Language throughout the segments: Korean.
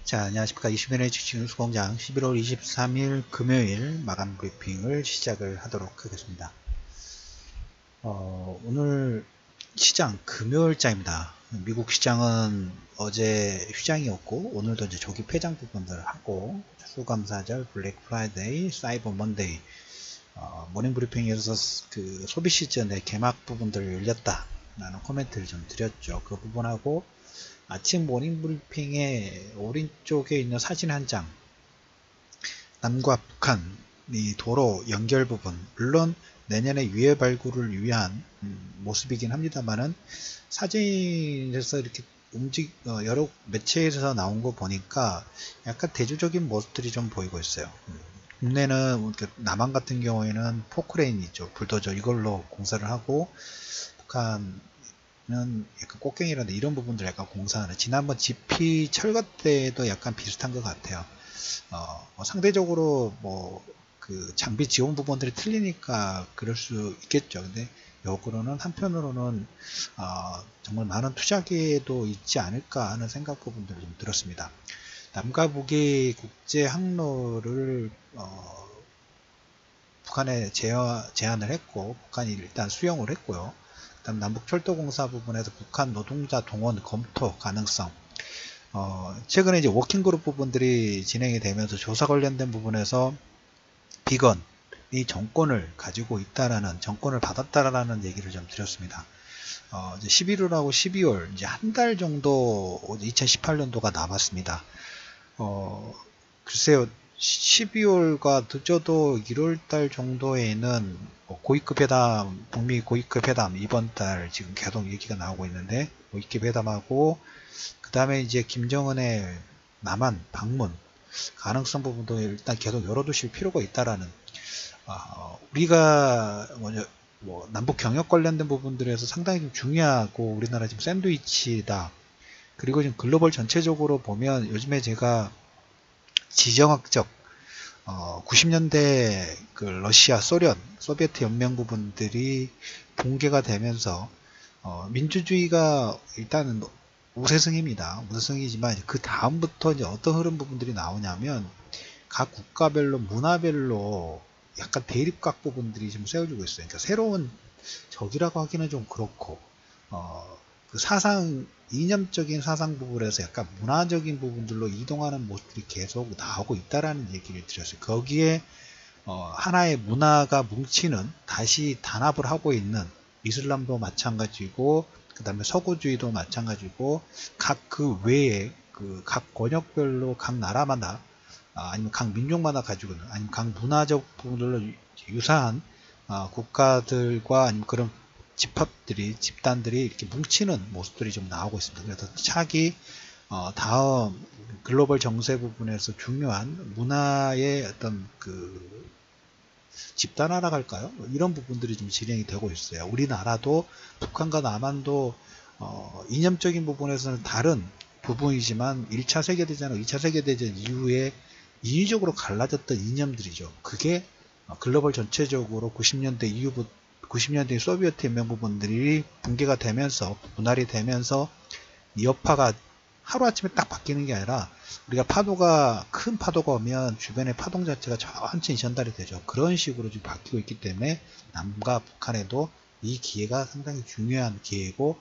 자, 안녕하십니까. 21회 주식뉴스공장 11월 23일 금요일 마감 브리핑을 시작을 하도록 하겠습니다. 오늘 시장 금요일자입니다. 미국 시장은 어제 휴장이었고 오늘도 이제 조기 폐장 부분들을 하고 추수감사절, 블랙 프라이데이, 사이버 먼데이 모닝 브리핑에서 그 소비 시즌의 개막 부분들을 열렸다 라는 코멘트를 좀 드렸죠. 그 부분하고 아침 모닝 브리핑의 오른쪽에 있는 사진 한 장, 남과 북한이 도로 연결 부분, 물론 내년에 유해 발굴을 위한 모습이긴 합니다만은 사진에서 이렇게 여러 매체에서 나온 거 보니까 약간 대조적인 모습들이 좀 보이고 있어요. 국내는 남한 같은 경우에는 포크레인 있죠, 불도저, 이걸로 공사를 하고, 북한 약간 꽃갱이라든지 이런 부분들 약간 공사하는, 지난번 GP 철거 때도 약간 비슷한 것 같아요. 상대적으로 그 장비 지원 부분들이 틀리니까 그럴 수 있겠죠. 근데 역으로는 한편으로는 정말 많은 투자기회도 있지 않을까 하는 생각 부분들을 좀 들었습니다. 남과 북이 국제 항로를 북한에 제안을 했고, 북한이 일단 수용을 했고요. 그다음 남북철도공사 부분에서 북한 노동자 동원 검토 가능성, 최근에 이제 워킹그룹 부분들이 진행이 되면서 조사 관련된 부분에서 비건이 정권을 가지고 있다라는, 정권을 받았다라는 얘기를 좀 드렸습니다. 이제 11월하고 12월 이제 한 달 정도 2018년도가 남았습니다. 글쎄요, 12월과 늦어도 1월달 정도에는 고위급 회담, 북미 고위급 회담 이번 달 지금 계속 얘기가 나오고 있는데, 고위급 회담하고 그 다음에 이제 김정은의 남한 방문 가능성 부분도 일단 계속 열어두실 필요가 있다라는, 우리가 남북 경협 관련된 부분들에서 상당히 좀 중요하고, 우리나라 지금 샌드위치다. 그리고 지금 글로벌 전체적으로 보면 요즘에 제가 지정학적 90년대 그 러시아, 소비에트 연맹 부분들이 붕괴가 되면서 민주주의가 일단은 우세승입니다. 우세승이지만 그 다음부터 이제 어떤 흐름 부분들이 나오냐면, 각 국가별로 문화별로 약간 대립각 부분들이 좀 세워지고 있어요. 그러니까 새로운 적이라고 하기는 좀 그렇고, 그 이념적인 사상 부분에서 약간 문화적인 부분들로 이동하는 모습들이 계속 나오고 있다라는 얘기를 드렸어요. 거기에 하나의 문화가 뭉치는, 다시 단합을 하고 있는, 이슬람도 마찬가지고 그 다음에 서구주의도 마찬가지고, 각 그 외에 그 각 권역별로 각 나라마다 아니면 각 민족마다 가지고는, 아니면 각 문화적 부분들로 유사한 국가들과 아니면 그런 집단들이 이렇게 뭉치는 모습들이 좀 나오고 있습니다. 그래서 차기 다음 글로벌 정세 부분에서 중요한 문화의 어떤 그 집단화라고 할까요? 이런 부분들이 좀 진행이 되고 있어요. 우리나라도 북한과 남한도 이념적인 부분에서는 다른 부분이지만 1차 세계대전과 2차 세계대전 이후에 인위적으로 갈라졌던 이념들이죠. 그게 글로벌 전체적으로 90년대 이후부터 90년대 소비에트 연맹 부분들이 붕괴가 되면서, 분할이 되면서 이 여파가 하루아침에 딱 바뀌는 게 아니라, 우리가 큰 파도가 오면 주변의 파동 자체가 천천히 전달이 되죠. 그런 식으로 지금 바뀌고 있기 때문에 남과 북한에도 이 기회가 상당히 중요한 기회고,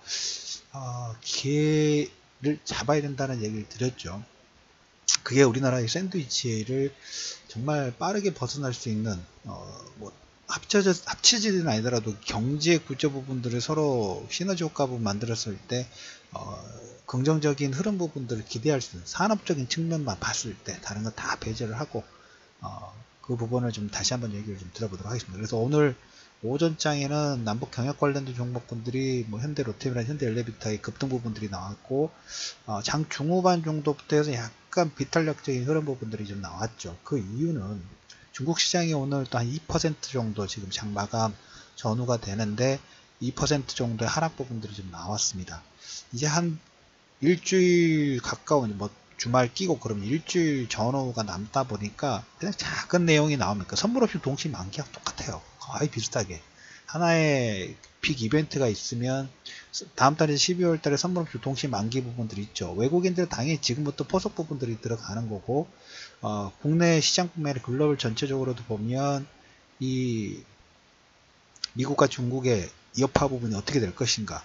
기회를 잡아야 된다는 얘기를 드렸죠. 그게 우리나라의 샌드위치를 정말 빠르게 벗어날 수 있는, 합치지는 아니더라도 경제 구조 부분들을 서로 시너지 효과 부분 만들었을 때 긍정적인 흐름 부분들을 기대할 수 있는, 산업적인 측면만 봤을 때 다른 거 다 배제를 하고 그 부분을 좀 다시 한번 얘기를 좀 들어보도록 하겠습니다. 그래서 오늘 오전장에는 남북 경협 관련된 종목군들이 현대 로템이나 현대 엘리베이터의 급등 부분들이 나왔고, 장 중후반 정도부터 해서 약간 비탄력적인 흐름 부분들이 좀 나왔죠. 그 이유는 중국 시장이 오늘 또 한 2% 정도 지금 장 마감 전후가 되는데 2% 정도의 하락 부분들이 좀 나왔습니다. 이제 한 일주일 가까운 주말 끼고 그러면 일주일 전후가 남다 보니까 그냥 작은 내용이 나옵니까? 선물 없이 동시 만기하고 똑같아요. 거의 비슷하게. 하나의 빅 이벤트가 있으면 다음 달에 12월 달에 선물없이 동시 만기 부분들이 있죠. 외국인들은 당연히 지금부터 포석 부분들이 들어가는 거고, 국내 시장뿐만 아니라 글로벌 전체적으로도 보면 이 미국과 중국의 여파 부분이 어떻게 될 것인가,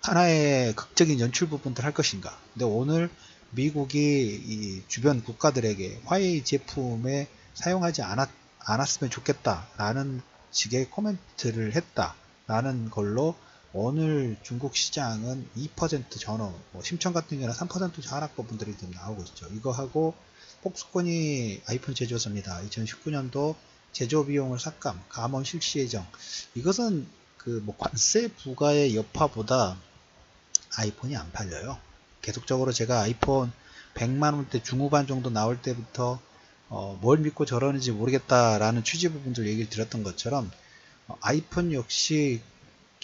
하나의 극적인 연출 부분들 할 것인가. 근데 오늘 미국이 이 주변 국가들에게 화웨이 제품에 사용하지 않았으면 좋겠다라는 식의 코멘트를 했다라는 걸로 오늘 중국 시장은 2% 전후, 심천 같은 경우는 3% 하락 부분들이 좀 나오고 있죠. 이거하고 폭스콘이 아이폰 제조사입니다. 2019년도 제조 비용을 삭감, 감원 실시 예정. 이것은 그 관세 부과의 여파보다 아이폰이 안 팔려요. 계속적으로 제가 아이폰 100만원대 중후반 정도 나올 때부터 뭘 믿고 저러는지 모르겠다라는 취지 부분들 얘기를 드렸던 것처럼 아이폰 역시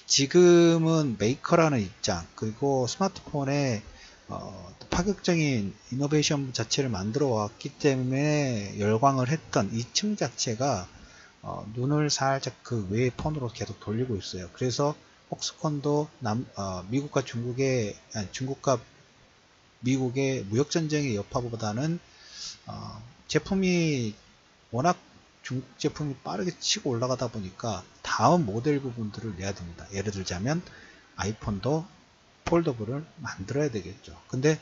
지금은 메이커라는 입장, 그리고 스마트폰에 파격적인 이노베이션 자체를 만들어 왔기 때문에 열광을 했던 이 층 자체가 눈을 살짝 그 외의 폰으로 계속 돌리고 있어요. 그래서 폭스콘도 미국과 중국과 미국의 무역전쟁의 여파보다는 제품이 워낙 중국 제품이 빠르게 치고 올라가다 보니까 다음 모델 부분들을 내야 됩니다. 예를 들자면 아이폰도 폴더블을 만들어야 되겠죠. 근데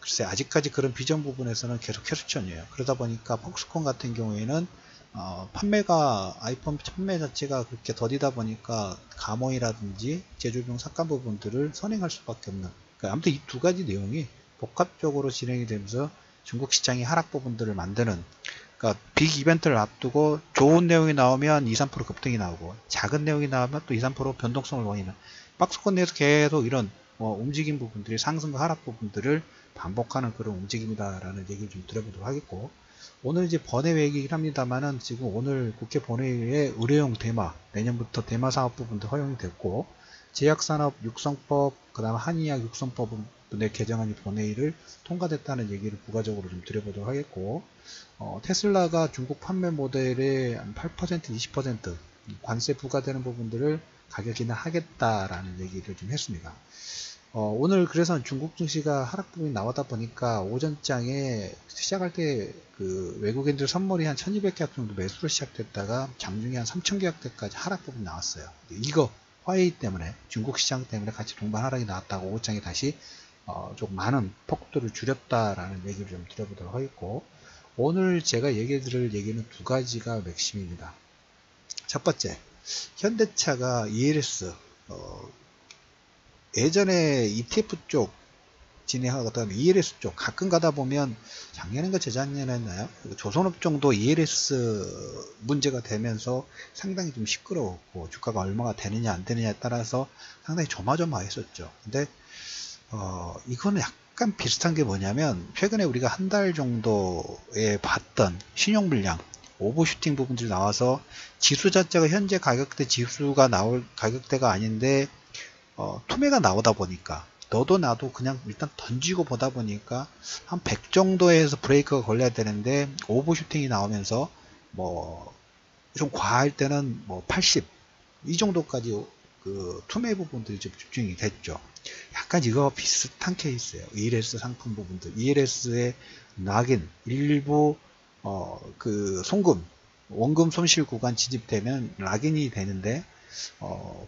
글쎄 아직까지 그런 비전 부분에서는 계속 캐수천이에요. 그러다 보니까 폭스콘 같은 경우에는 판매가 아이폰 판매 자체가 그렇게 더디다 보니까 감원이라든지 제조비용 삭감 부분들을 선행할 수밖에 없는, 그러니까 아무튼 이 두 가지 내용이 복합적으로 진행이 되면서 중국 시장의 하락 부분들을 만드는, 그러니까 빅 이벤트를 앞두고 좋은 내용이 나오면 2~3% 급등이 나오고 작은 내용이 나오면 또 2~3% 변동성을 원인은 박스권 내에서 계속 이런 움직임 부분들이 상승과 하락 부분들을 반복하는 그런 움직임이다라는 얘기를 좀 드려보도록 하겠고, 오늘 이제 번외 얘기긴 합니다만은 지금 오늘 국회 본회의에 의료용 대마, 내년부터 대마 사업 부분도 허용이 됐고, 제약산업 육성법, 그 다음 한의학 육성법의 개정안이 본회의를 통과됐다는 얘기를 부가적으로 좀 드려보도록 하겠고, 테슬라가 중국 판매 모델의 8%, 20% 관세 부과되는 부분들을 가격 인하하겠다라는 얘기를 좀 했습니다. 오늘 그래서 중국 증시가 하락 부분이 나오다 보니까 오전장에 시작할 때 그 외국인들 선물이 한 1200계약 정도 매수로 시작됐다가 장중에 한 3000계약대까지 하락 부분이 나왔어요. 이거 화웨이 때문에, 중국 시장 때문에 같이 동반 하락이 나왔다고 오전장에 다시 좀 많은 폭도를 줄였다라는 얘기를 좀 드려보도록 하겠고, 오늘 제가 얘기 드릴 얘기는 두 가지가 맥심입니다. 첫 번째, 현대차가 ELS 예전에 ETF 쪽 진행하다가 ELS 쪽 가끔 가다 보면 작년인가 재작년에 했나요? 조선업종도 ELS 문제가 되면서 상당히 좀 시끄러웠고 주가가 얼마가 되느냐 안 되느냐에 따라서 상당히 조마조마했었죠. 근데 이거는 약간 비슷한 게 뭐냐면 최근에 우리가 한 달 정도에 봤던 신용불량 오버슈팅 부분들이 나와서 지수 자체가 현재 가격대 지수가 나올 가격대가 아닌데 투매가 나오다 보니까 너도 나도 그냥 일단 던지고 보다 보니까 한 100 정도에서 브레이크가 걸려야 되는데 오버슈팅이 나오면서 뭐 좀 과할 때는 뭐 80 이 정도까지 그 투매 부분들이 좀 집중이 됐죠. 약간 이거 비슷한 케이스예요. ELS 상품 부분들, ELS의 낙인 일부 그 송금 원금 손실 구간 진입되면 락인이 되는데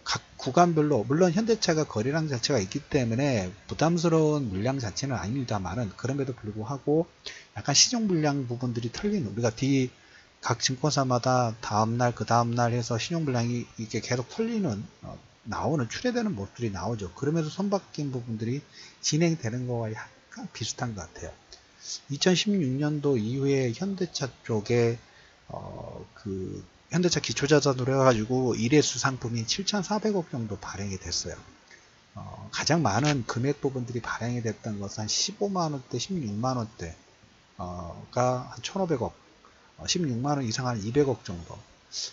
각 구간별로 물론 현대차가 거래량 자체가 있기 때문에 부담스러운 물량 자체는 아닙니다만은 그럼에도 불구하고 약간 시정 물량 부분들이 털리는, 우리가 각 증권사마다 다음날 그 다음날 해서 신용 물량이 이렇게 계속 털리는 나오는 출회되는 모습들이 나오죠. 그러면서 손바뀐 부분들이 진행되는 거와 약간 비슷한 것 같아요. 2016년도 이후에 현대차 쪽에 그 현대차 기초자산으로 해가지고 ELS 상품이 7,400억 정도 발행이 됐어요. 가장 많은 금액 부분들이 발행이 됐던 것은 한 15만원대, 16만원대가 한 1,500억, 16만원 이상 한 200억 정도.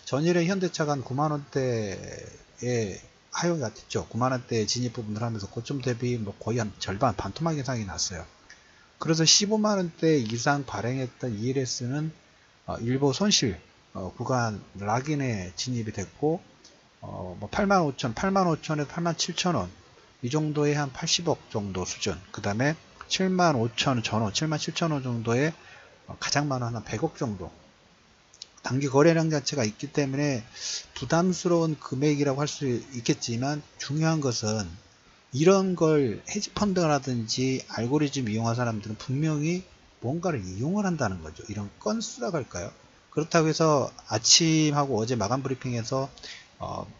전일에 현대차가 한 9만원대에 하용이 됐죠. 9만원대 진입 부분을 하면서 고점 대비 뭐 거의 한 절반, 반토막 이상이 났어요. 그래서 15만원대 이상 발행했던 ELS는 일부 손실 구간 락인에 진입이 됐고, 뭐 85,000, 85,000에서 87,000원 이 정도의 한 80억 정도 수준. 그 다음에 75,000 전후, 77,000원 정도의 가장 많은 한 100억 정도. 단기 거래량 자체가 있기 때문에 부담스러운 금액이라고 할 수 있겠지만 중요한 것은 이런 걸 헤지펀드라든지 알고리즘 이용한 사람들은 분명히 뭔가를 이용을 한다는 거죠. 이런 건수라고 할까요? 그렇다고 해서 아침하고 어제 마감 브리핑에서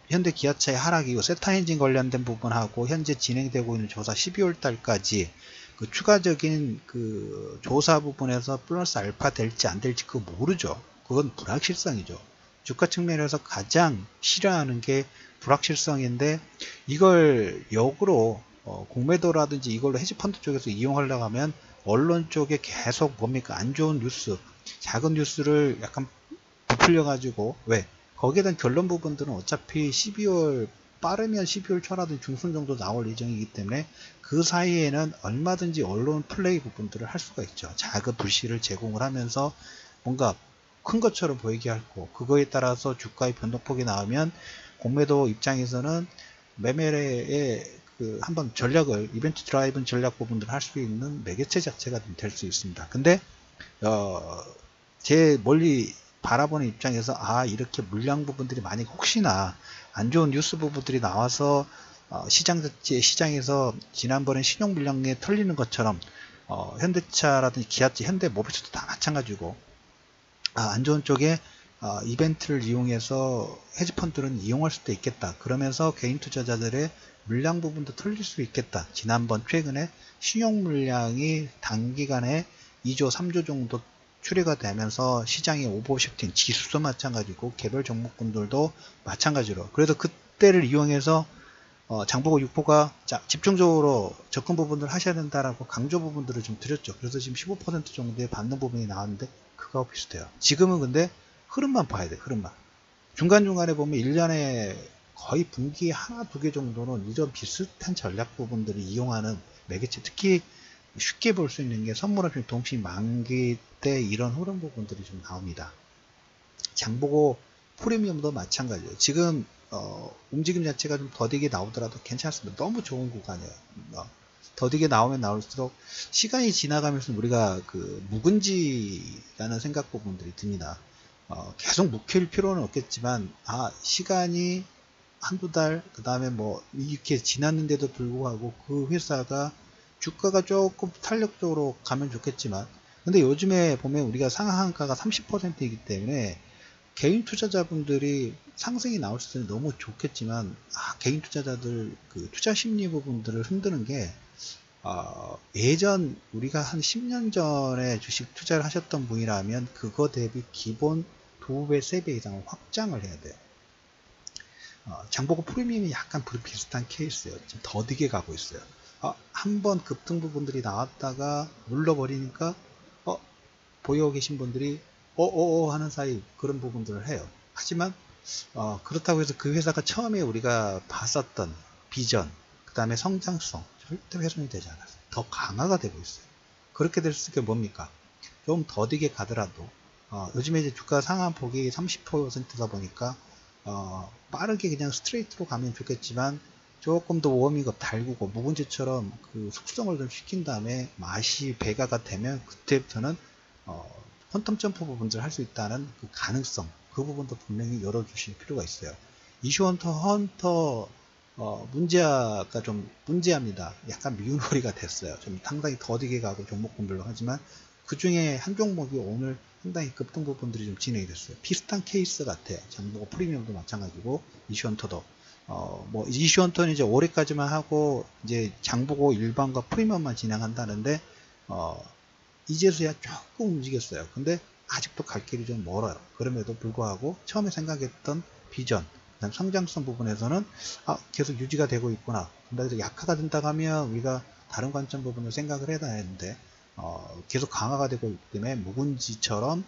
현대 기아차의 하락 이후 세타 엔진 관련된 부분하고 현재 진행되고 있는 조사 12월 달까지 그 추가적인 그 조사 부분에서 플러스 알파 될지 안 될지 그거 모르죠. 그건 불확실성이죠. 주가 측면에서 가장 싫어하는 게 불확실성인데 이걸 역으로 공매도라든지 이걸로 헤지펀드 쪽에서 이용하려고 하면 언론 쪽에 계속 뭡니까 안 좋은 뉴스, 작은 뉴스를 약간 부풀려 가지고 왜 거기에 대한 결론 부분들은 어차피 12월 빠르면 12월 초라든지 중순 정도 나올 예정이기 때문에 그 사이에는 얼마든지 언론 플레이 부분들을 할 수가 있죠. 작은 불씨를 제공을 하면서 뭔가 큰 것처럼 보이게 하고 그거에 따라서 주가의 변동폭이 나오면 공매도 입장에서는 매매의 그 한번 전략을 이벤트 드라이브 전략 부분들을 할 수 있는 매개체 자체가 될 수 있습니다. 근데 제 멀리 바라보는 입장에서 이렇게 물량 부분들이 만약 혹시나 안 좋은 뉴스 부분들이 나와서 시장에서 지난번에 신용 물량에 털리는 것처럼 현대차라든지 기아차, 현대모비스도 다 마찬가지고 안 좋은 쪽에 이벤트를 이용해서 헤지펀드는 이용할 수도 있겠다. 그러면서 개인 투자자들의 물량 부분도 털릴 수 있겠다. 지난번 최근에 신용 물량이 단기간에 2조, 3조 정도 추리가 되면서 시장의 오버슈팅 지수도 마찬가지고 개별 종목군들도 마찬가지로 그래서 그때를 이용해서 장보고 육보가 집중적으로 접근 부분을 하셔야 된다라고 강조 부분들을 좀 드렸죠. 그래서 지금 15% 정도의 받는 부분이 나왔는데 그거하고 비슷해요. 지금은 근데 흐름만 봐야 돼요. 흐름만. 중간중간에 보면 1년에 거의 분기에 하나, 두 개 정도는 이런 비슷한 전략 부분들을 이용하는 매개체, 특히 쉽게 볼 수 있는 게 선물옵션 동시 만기 때 이런 흐름 부분들이 좀 나옵니다. 장보고 프리미엄도 마찬가지예요. 지금 움직임 자체가 좀 더디게 나오더라도 괜찮습니다. 너무 좋은 구간이에요. 더디게 나오면 나올수록 시간이 지나가면서 우리가 그 묵은지라는 생각 부분들이 듭니다. 계속 묵힐 필요는 없겠지만 시간이 한두 달 그 다음에 뭐 이렇게 지났는데도 불구하고 그 회사가 주가가 조금 탄력적으로 가면 좋겠지만 근데 요즘에 보면 우리가 상한가가 30%이기 때문에 개인 투자자분들이 상승이 나올 수 있으면 너무 좋겠지만 개인 투자자들 그 투자 심리 부분들을 흔드는 게 예전 우리가 한 10년 전에 주식 투자를 하셨던 분이라면 그거 대비 기본 2배, 3배 이상을 확장을 해야 돼요. 장보고 프리미엄이 약간 비슷한 케이스예요. 지금 더디게 가고 있어요. 한번 급등 부분들이 나왔다가 눌러버리니까 보유하고 계신 분들이 하는 사이 그런 부분들을 해요. 하지만 그렇다고 해서 그 회사가 처음에 우리가 봤었던 비전 그 다음에 성장성 절대 훼손이 되지 않았어요. 더 강화가 되고 있어요. 그렇게 될 수 있게 뭡니까? 좀 더디게 가더라도 요즘에 이제 주가 상한폭이 30%다 보니까 빠르게 그냥 스트레이트로 가면 좋겠지만 조금 더 워밍업 달구고 묵은지처럼 그 숙성을 좀 시킨 다음에 맛이 배가가 되면 그때부터는 퀀텀 점프 부분들을 할 수 있다는 그 가능성 그 부분도 분명히 열어주실 필요가 있어요. 이슈헌터 문제가 좀 문제합니다. 약간 미운 허리가 됐어요. 좀 상당히 더디게 가고 종목군별로 하지만 그 중에 한 종목이 오늘 상당히 급등 부분들이 좀 진행이 됐어요. 비슷한 케이스 같아요. 장보고 프리미엄도 마찬가지고 이슈헌터도 뭐 이슈헌터는 이제 올해까지만 하고 이제 장보고 일반과 프리미엄만 진행한다는데 이제서야 조금 움직였어요. 근데 아직도 갈 길이 좀 멀어요. 그럼에도 불구하고 처음에 생각했던 비전, 그다음 성장성 부분에서는 계속 유지가 되고 있구나. 근데 약화가 된다고 하면 우리가 다른 관점 부분을 생각을 해야 하는데 계속 강화가 되고 있기 때문에 묵은지처럼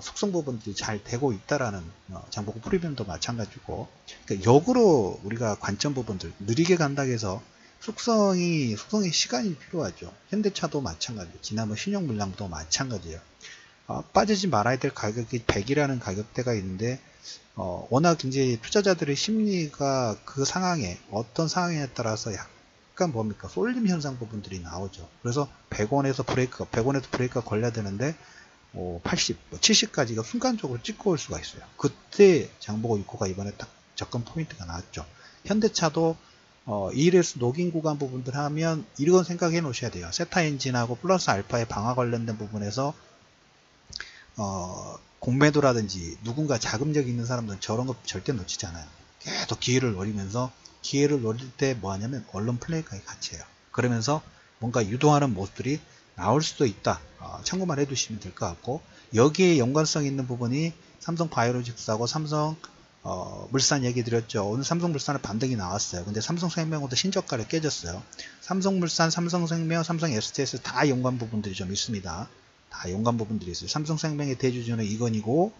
숙성 부분들이 잘 되고 있다라는 장보고 프리미엄도 마찬가지고 그러니까 역으로 우리가 관점 부분들 느리게 간다고 해서 숙성의 시간이 필요하죠. 현대차도 마찬가지고 지난번 신용 물량도 마찬가지예요. 빠지지 말아야 될 가격이 100이라는 가격대가 있는데 워낙 이제 투자자들의 심리가 그 상황에 어떤 상황에 따라서 약간 뭡니까 쏠림 현상 부분들이 나오죠. 그래서 100원에서 브레이크가 걸려야 되는데 80, 70까지가 순간적으로 찍고 올 수가 있어요. 그때 장보고 6호가 이번에 딱 접근 포인트가 나왔죠. 현대차도 ELS 녹인 구간 부분들 하면 이런 생각해 놓으셔야 돼요. 세타 엔진하고 플러스 알파의 방화 관련된 부분에서 공매도라든지 누군가 자금력이 있는 사람들은 저런 거 절대 놓치지 않아요. 계속 기회를 노리면서 기회를 노릴 때 뭐 하냐면 언론 플레이까지 같이 해요. 그러면서 뭔가 유도하는 모습들이 나올 수도 있다. 참고만 해두시면 될 것 같고 여기에 연관성 있는 부분이 삼성 바이오로직스하고 삼성 물산 얘기 드렸죠. 오늘 삼성물산은 반등이 나왔어요. 근데 삼성생명보다 신저가를 깨졌어요. 삼성물산, 삼성생명, 삼성 STS 다 연관 부분들이 좀 있습니다. 다 연관 부분들이 있어요. 삼성생명의 대주주는 이건이고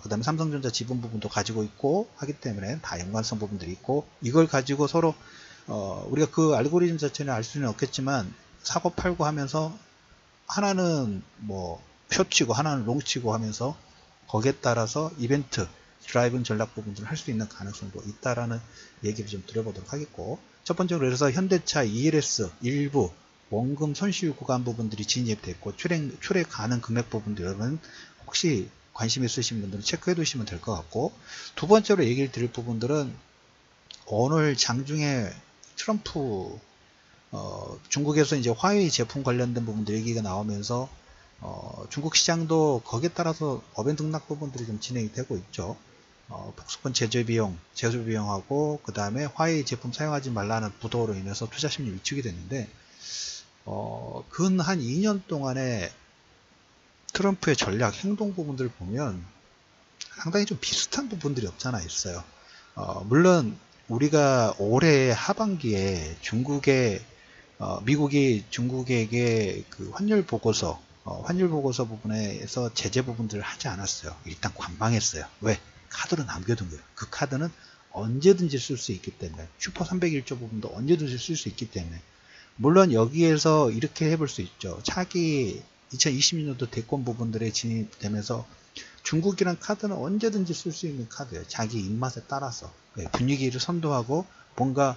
그 다음에 삼성전자 지분 부분도 가지고 있고 하기 때문에 다 연관성 부분들이 있고 이걸 가지고 서로 우리가 그 알고리즘 자체는 알 수는 없겠지만 사고 팔고 하면서 하나는 뭐 숏치고 하나는 롱치고 하면서 거기에 따라서 이벤트 드라이브 전략 부분들을 할 수 있는 가능성도 있다라는 얘기를 좀 드려보도록 하겠고 첫 번째로 그래서 현대차 ELS 일부 원금 손실 구간 부분들이 진입됐고 출액 가능 금액 부분들 여러분 혹시 관심 있으신 분들은 체크해 두시면 될 것 같고 두 번째로 얘기를 드릴 부분들은 오늘 장중에 트럼프 중국에서 이제 화웨이 제품 관련된 부분들 얘기가 나오면서 중국 시장도 거기에 따라서 업행 등락 부분들이 좀 진행이 되고 있죠. 복수권 제조비용하고 그 다음에 화웨이 제품 사용하지 말라는 부도로 인해서 투자 심리 위축이 됐는데 근 한 2년 동안에 트럼프의 전략 행동 부분들을 보면 상당히 좀 비슷한 부분들이 없잖아 있어요. 물론 우리가 올해 하반기에 미국이 중국에게 그 환율 보고서 부분에서 제재 부분들을 하지 않았어요. 일단 관망했어요. 왜? 카드로 남겨둔 거예요. 그 카드는 언제든지 쓸 수 있기 때문에 슈퍼 301조 부분도 언제든지 쓸 수 있기 때문에 물론 여기에서 이렇게 해볼 수 있죠. 차기 2020년도 대권 부분들에 진입되면서 중국이란 카드는 언제든지 쓸 수 있는 카드예요. 자기 입맛에 따라서 분위기를 선도하고 뭔가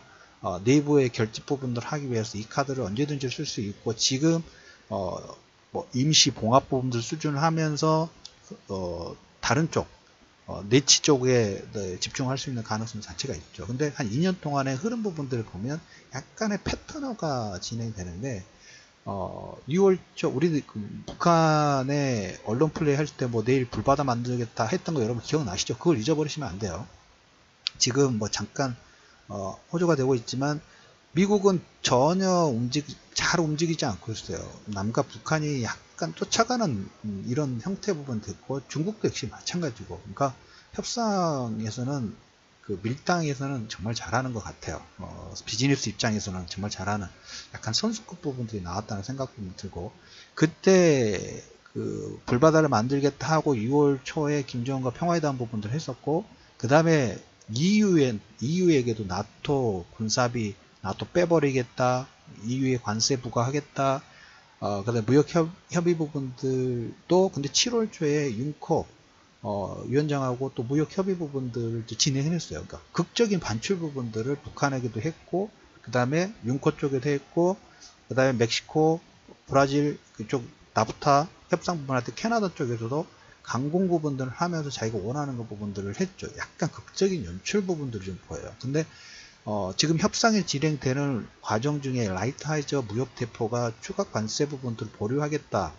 내부의 결집 부분들을 하기 위해서 이 카드를 언제든지 쓸 수 있고 지금 뭐 임시 봉합 부분들 수준을 하면서 다른 쪽 내치 쪽에 집중할 수 있는 가능성 자체가 있죠. 근데 한 2년 동안의 흐름 부분들을 보면 약간의 패턴화가 진행되는데 6월 초 우리 북한의 언론 플레이 할 때 뭐 내일 불바다 만들겠다 했던 거 여러분 기억나시죠? 그걸 잊어버리시면 안 돼요. 지금 뭐 잠깐 호조가 되고 있지만 미국은 전혀 잘 움직이지 않고 있어요. 남과 북한이 약간 쫓아가는 이런 형태 부분 됐고 중국도 역시 마찬가지고 그러니까 협상에서는 그 밀당에서는 정말 잘하는 것 같아요. 비즈니스 입장에서는 정말 잘하는 약간 선수급 부분들이 나왔다는 생각도 들고 그때 그 불바다를 만들겠다 하고 6월 초에 김정은과 평화회담 부분들을 했었고 그 다음에 EU에게도 나토 군사비 나토 빼버리겠다 EU에 관세 부과하겠다 그다음에 무역 협의 부분들도 근데 7월 초에 윤커 위원장하고 또 무역 협의 부분들을 진행했어요. 그러니까 극적인 반출 부분들을 북한에게도 했고, 그 다음에 윤커 쪽에도 했고, 그 다음에 멕시코, 브라질 그쪽 나프타 협상 부분할 때 캐나다 쪽에서도 강공 부분들을 하면서 자기가 원하는 그 부분들을 했죠. 약간 극적인 연출 부분들이 좀 보여요. 근데 지금 협상이 진행되는 과정 중에 라이트하이저 무역 대표가 추가 관세 부분들을 보류하겠다.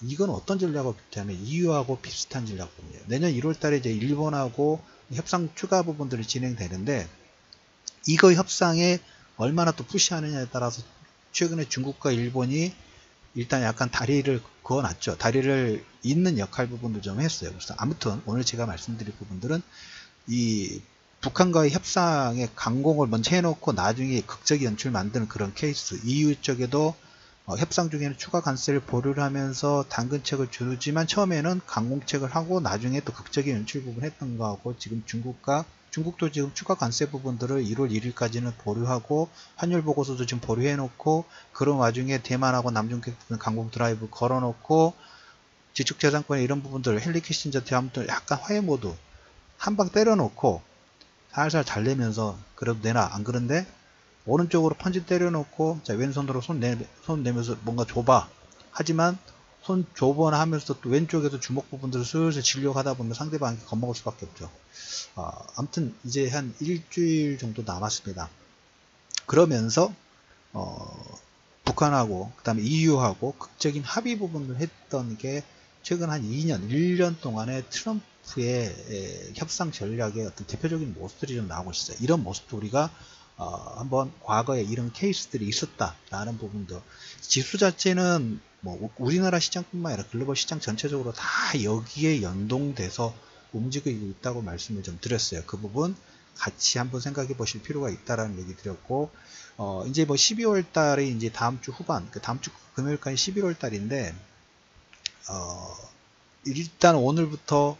이건 어떤 전략을 비롯하면 EU하고 비슷한 전략이에요. 내년 1월 달에 이제 일본하고 협상 추가 부분들이 진행되는데 이거 협상에 얼마나 또 푸시하느냐에 따라서 최근에 중국과 일본이 일단 약간 다리를 그어놨죠. 다리를 잇는 역할 부분도 좀 했어요. 그래서 아무튼 오늘 제가 말씀드릴 부분들은 이 북한과의 협상에 강공을 먼저 해놓고 나중에 극적인 연출 만드는 그런 케이스. EU 쪽에도 협상 중에는 추가 관세를 보류를 하면서 당근책을 주지만 처음에는 강공책을 하고 나중에 또 극적인 연출 부분 했던 거하고 지금 중국도 지금 추가 관세 부분들을 1월 1일까지는 보류하고 환율 보고서도 지금 보류해 놓고 그런 와중에 대만하고 남중국 강공 드라이브 걸어 놓고 지축재산권의 이런 부분들 헨리 키신저 다음부터 약간 화해 모드 한 방 때려놓고 살살 잘 내면서 그래도 내놔. 안 그런데 오른쪽으로 펀치 때려놓고 자 왼손으로 손 내면서 뭔가 줘봐. 하지만 손 줘보나 하면서 또 왼쪽에서 주먹 부분들을 슬슬 진려고 하다 보면 상대방이 겁먹을 수밖에 없죠. 아무튼 이제 한 일주일 정도 남았습니다. 그러면서 북한하고 그 다음에 EU하고 극적인 합의 부분을 했던 게 최근 한 2년, 1년 동안의 트럼프의 협상 전략의 어떤 대표적인 모습들이 좀 나오고 있어요. 이런 모습도 우리가 한번 과거에 이런 케이스들이 있었다라는 부분도 지수 자체는 뭐 우리나라 시장뿐만 아니라 글로벌 시장 전체적으로 다 여기에 연동돼서 움직이고 있다고 말씀을 좀 드렸어요. 그 부분 같이 한번 생각해 보실 필요가 있다라는 얘기 드렸고 이제 뭐 12월 달이 이제 다음 주 후반, 그 다음 주 금요일까지 11월 달인데 일단 오늘부터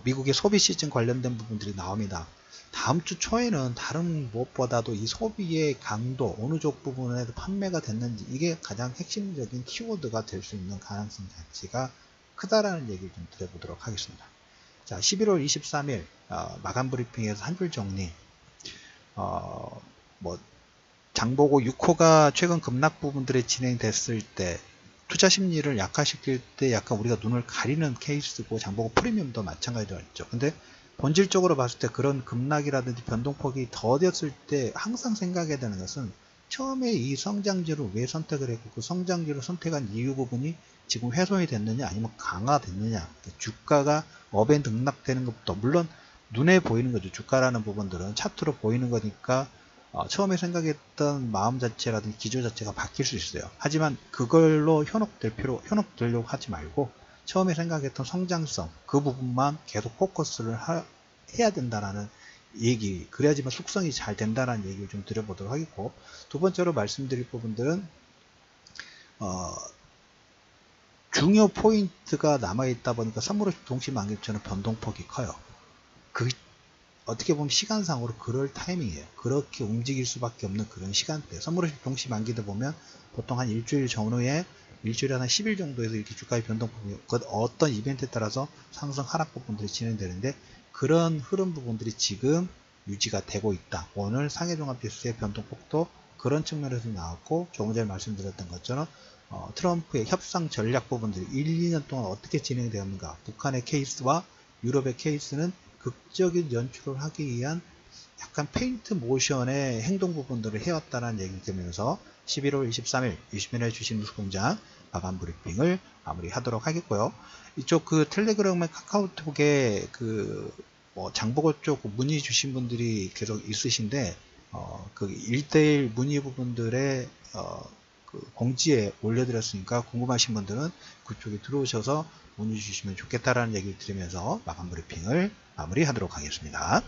미국의 소비 시즌 관련된 부분들이 나옵니다. 다음 주 초에는 다른 무엇보다도 이 소비의 강도, 어느 쪽 부분에서 판매가 됐는지 이게 가장 핵심적인 키워드가 될 수 있는 가능성 자체가 크다라는 얘기를 좀 드려보도록 하겠습니다. 자, 11월 23일 마감 브리핑에서 한 줄 정리. 뭐 장보고 6호가 최근 급락 부분들이 진행됐을 때 투자 심리를 약화시킬 때 약간 우리가 눈을 가리는 케이스고 장보고 프리미엄도 마찬가지였죠. 근데 본질적으로 봤을 때 그런 급락이라든지 변동폭이 더뎠을 때 항상 생각해야 되는 것은 처음에 이 성장지를 왜 선택을 했고 그 성장지를 선택한 이유 부분이 지금 훼손이 됐느냐 아니면 강화됐느냐, 주가가 업에 등락되는 것부터 물론 눈에 보이는 거죠. 주가라는 부분들은 차트로 보이는 거니까 처음에 생각했던 마음 자체라든지 기조 자체가 바뀔 수 있어요. 하지만 그걸로 현혹되려고 하지 말고 처음에 생각했던 성장성 그 부분만 계속 포커스를 해야 된다라는 얘기, 그래야지만 숙성이 잘 된다라는 얘기를 좀 드려보도록 하겠고, 두 번째로 말씀드릴 부분들은 중요 포인트가 남아있다 보니까 선물없이 동시만기처럼 변동폭이 커요. 어떻게 보면 시간상으로 그럴 타이밍이에요. 그렇게 움직일 수밖에 없는 그런 시간대. 선물없이 동시만기다 보면 보통 한 일주일 전후에 일주일에 한 10일 정도에서 이렇게 주가의 변동폭이 어떤 이벤트에 따라서 상승 하락 부분들이 진행되는데 그런 흐름 부분들이 지금 유지가 되고 있다. 오늘 상해종합지수의 변동폭도 그런 측면에서 나왔고 조금 전에 말씀드렸던 것처럼 트럼프의 협상 전략 부분들이 1, 2년 동안 어떻게 진행되었는가, 북한의 케이스와 유럽의 케이스는 극적인 연출을 하기 위한 약간 페인트 모션의 행동 부분들을 해왔다는 얘기를 들으면서 11월 23일 20일에 주신 뉴스공장 마감 브리핑을 마무리하도록 하겠고요. 이쪽 그 텔레그램의 카카오톡에 장보고 쪽 문의 주신 분들이 계속 있으신데 그 1대1 문의 부분들의 그 공지에 올려드렸으니까 궁금하신 분들은 그쪽에 들어오셔서 문의 주시면 좋겠다라는 얘기를 드리면서 마감 브리핑을 마무리하도록 하겠습니다.